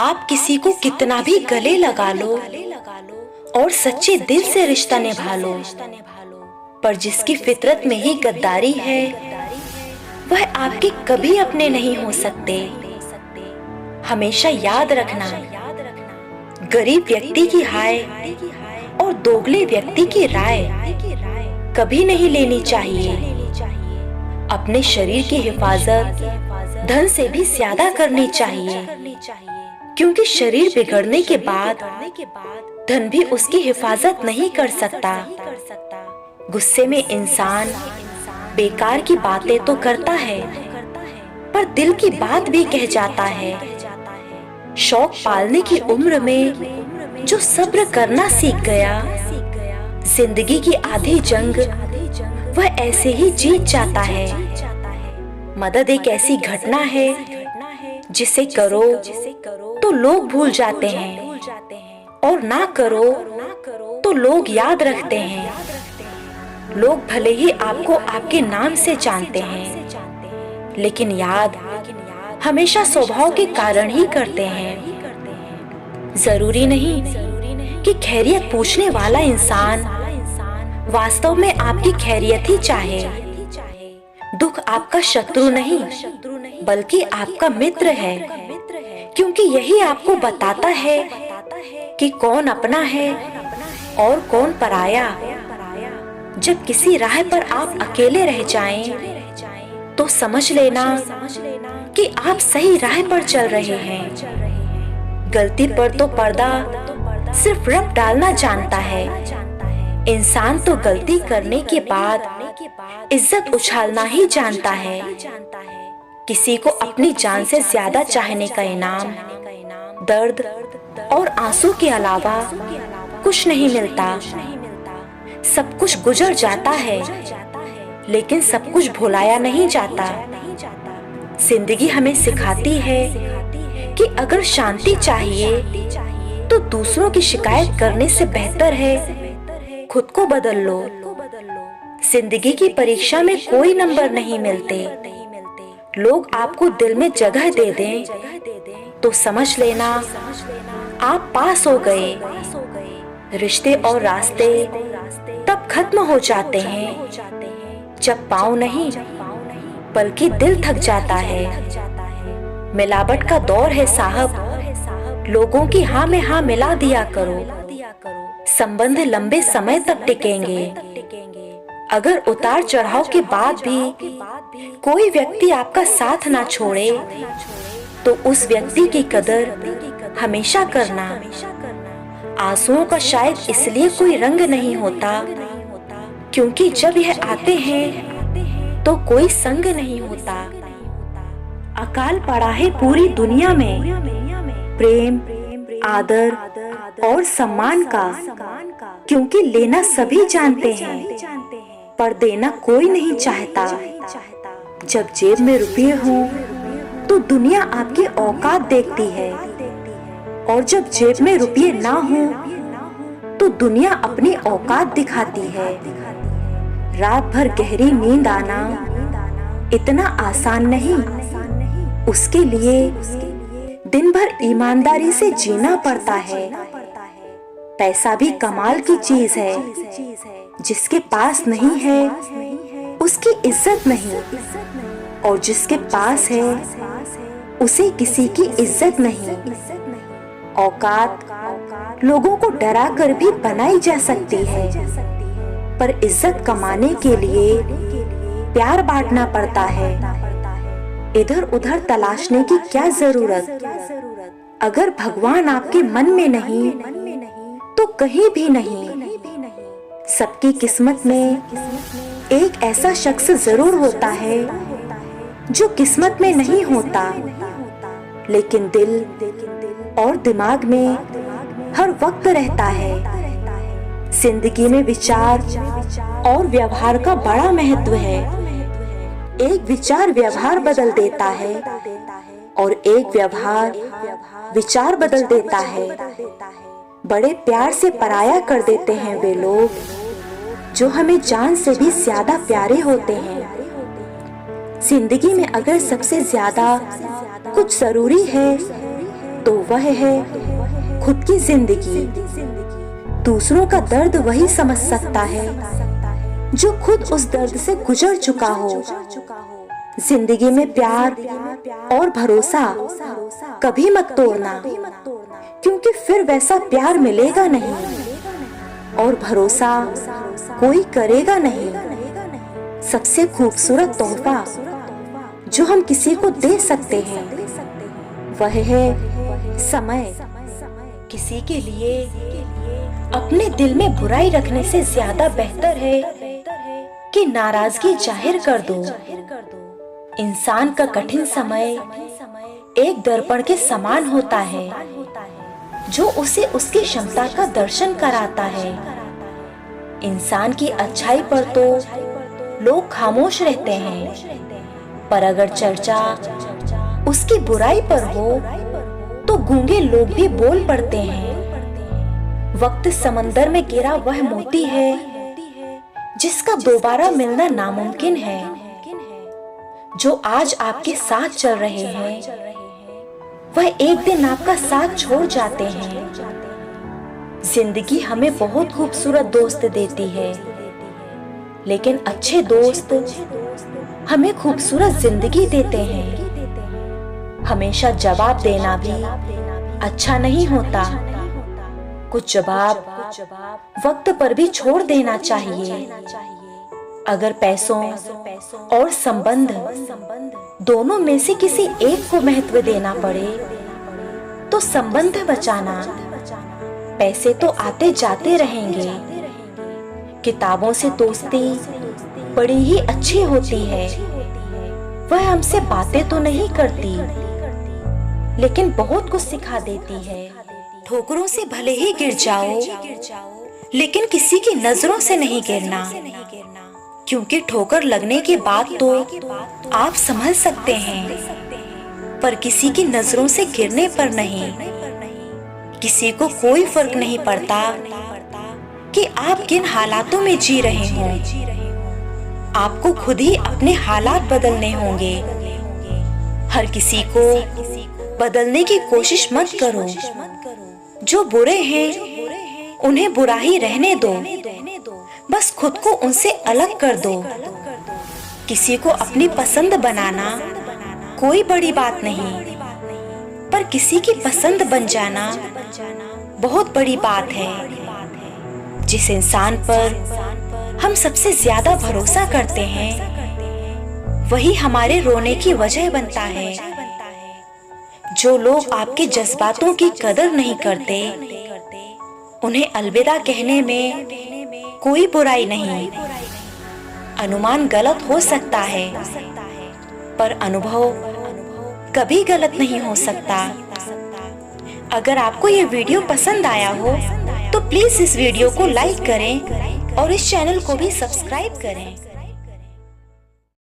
आप किसी को कितना भी गले लगा लो और सच्चे दिल से रिश्ता निभा लो, पर जिसकी फितरत में ही गद्दारी है वह आपके कभी अपने नहीं हो सकते। हमेशा याद रखना, गरीब व्यक्ति की हाय और दोगले व्यक्ति की राय कभी नहीं लेनी चाहिए। अपने शरीर की हिफाजत धन से भी ज्यादा करनी चाहिए, क्योंकि शरीर बिगड़ने के बाद धन भी उसकी हिफाजत नहीं कर सकता। गुस्से में इंसान बेकार की बातें तो करता है, पर दिल की बात भी कह जाता है। शौक पालने की उम्र में जो सब्र करना सीख गया, जिंदगी की आधी जंग वह ऐसे ही जीत जाता है। मदद एक ऐसी घटना है जिसे करो तो लोग भूल जाते हैं, और ना करो तो लोग याद रखते हैं। लोग भले ही आपको आपके नाम से जानते हैं, लेकिन याद हमेशा स्वभाव के कारण ही करते हैं। जरूरी नहीं कि खैरियत पूछने वाला इंसान वास्तव में आपकी खैरियत ही चाहे। दुख आपका शत्रु नहीं बल्कि आपका मित्र है, क्योंकि यही आपको बताता है कि कौन अपना है और कौन पराया। जब किसी राह पर आप अकेले रह जाएं, तो समझ लेना कि आप सही राह पर चल रहे हैं। गलती पर तो पर्दा सिर्फ रब डालना जानता है। इंसान तो गलती करने के बाद इज्जत उछालना ही जानता है। किसी को अपनी जान से ज्यादा चाहने का इनाम दर्द और आंसू के अलावा कुछ नहीं मिलता। सब कुछ गुजर जाता है, लेकिन सब कुछ भुलाया नहीं जाता। जिंदगी हमें सिखाती है कि अगर शांति चाहिए तो दूसरों की शिकायत करने से बेहतर है खुद को बदल लो। जिंदगी की परीक्षा में कोई नंबर नहीं मिलते। लोग आपको दिल में जगह दे दें तो समझ लेना आप पास हो गए। रिश्ते और रास्ते तब खत्म हो जाते हैं जब पाँव नहीं बल्कि दिल थक जाता है। मिलावट का दौर है साहब, लोगों की हाँ में हाँ मिला दिया करो। संबंध लंबे समय तक टिकेंगे। अगर उतार चढ़ाव के बाद भी कोई व्यक्ति आपका साथ ना छोड़े, तो उस व्यक्ति की कदर हमेशा करना। आंसुओं का शायद इसलिए कोई रंग नहीं होता, क्योंकि जब यह आते हैं तो कोई संग नहीं होता। अकाल पड़ा है पूरी दुनिया में प्रेम, आदर और सम्मान का, क्योंकि लेना सभी जानते हैं पर देना कोई नहीं चाहता। जब जेब में रुपये हों तो दुनिया आपकी औकात देखती है, और जब जेब में रुपये ना हो तो दुनिया अपनी औकात दिखाती है। रात भर गहरी नींद आना इतना आसान नहीं, उसके लिए दिन भर ईमानदारी से जीना पड़ता है। पैसा भी कमाल की चीज है, जिसके पास नहीं है उसकी इज्जत नहीं, और जिसके पास है उसे किसी की इज्जत नहीं। औकात लोगों को डरा कर भी बनाई जा सकती है, पर इज्जत कमाने के लिए प्यार बांटना पड़ता है। इधर उधर तलाशने की क्या जरूरत? अगर भगवान आपके मन में नहीं तो कहीं भी नहीं। सबकी किस्मत में एक ऐसा शख्स जरूर होता है जो किस्मत में नहीं होता, लेकिन दिल और दिमाग में हर वक्त रहता है। जिंदगी में विचार और व्यवहार का बड़ा महत्व है। एक विचार व्यवहार बदल देता है और एक व्यवहार विचार बदल देता है। बड़े प्यार से पराया कर देते हैं वे लोग जो हमें जान से भी ज्यादा प्यारे होते हैं। जिंदगी में अगर सबसे ज्यादा कुछ जरूरी है तो वह है खुद की जिंदगी। दूसरों का दर्द वही समझ सकता है जो खुद उस दर्द से गुजर चुका हो। जिंदगी में प्यार और भरोसा कभी मत तोड़ना, क्योंकि फिर वैसा प्यार मिलेगा नहीं और भरोसा कोई करेगा नहीं। सबसे खूबसूरत तोहफा जो हम किसी को दे सकते हैं वह है समय। किसी के लिए अपने दिल में बुराई रखने से ज्यादा बेहतर है कि नाराजगी जाहिर कर दो। इंसान का कठिन समय एक दर्पण के समान होता है जो उसे उसकी क्षमता का दर्शन कराता है। इंसान की अच्छाई पर तो लोग खामोश रहते हैं, पर अगर चर्चा उसकी बुराई पर हो तो गूंगे लोग भी बोल पड़ते हैं। वक्त समंदर में गिरा वह मोती है जिसका दोबारा मिलना नामुमकिन है। जो आज आपके साथ चल रहे हैं वह एक दिन आपका साथ छोड़ जाते हैं। जिंदगी हमें बहुत खूबसूरत दोस्त देती है, लेकिन अच्छे दोस्त हमें खूबसूरत जिंदगी देते हैं। हमेशा जवाब देना भी अच्छा नहीं होता। कुछ जवाब वक्त पर भी छोड़ देना चाहिए। अगर पैसों और संबंध दोनों में से किसी एक को महत्व देना पड़े तो संबंध बचाना। पैसे तो आते जाते रहेंगे। किताबों से दोस्ती बड़ी ही अच्छी होती है। वह हमसे बातें तो नहीं करती, लेकिन बहुत कुछ सिखा देती है। ठोकरों से भले ही गिर जाओ, लेकिन किसी की नजरों से नहीं गिरना, क्योंकि ठोकर लगने के बाद तो आप संभल सकते हैं, पर किसी की नजरों से गिरने पर नहीं। किसी को कोई फर्क नहीं पड़ता कि आप किन हालातों में जी रहे हों। आपको खुद ही अपने हालात बदलने होंगे। हर किसी को बदलने की कोशिश मत करो। जो बुरे हैं उन्हें बुरा ही रहने दो, बस खुद को उनसे अलग कर दो। किसी को अपनी पसंद बनाना कोई बड़ी बात नहीं, पर किसी की पसंद बन जाना बहुत बड़ी बात है। जिस इंसान पर हम सबसे ज्यादा भरोसा करते हैं वही हमारे रोने की वजह बनता है। जो लोग आपके जज्बातों की कदर नहीं करते उन्हें अलविदा कहने में कोई बुराई नहीं। अनुमान गलत हो सकता है, पर अनुभव कभी गलत नहीं हो सकता। अगर आपको ये वीडियो पसंद आया हो तो प्लीज इस वीडियो को लाइक करें और इस चैनल को भी सब्सक्राइब करें।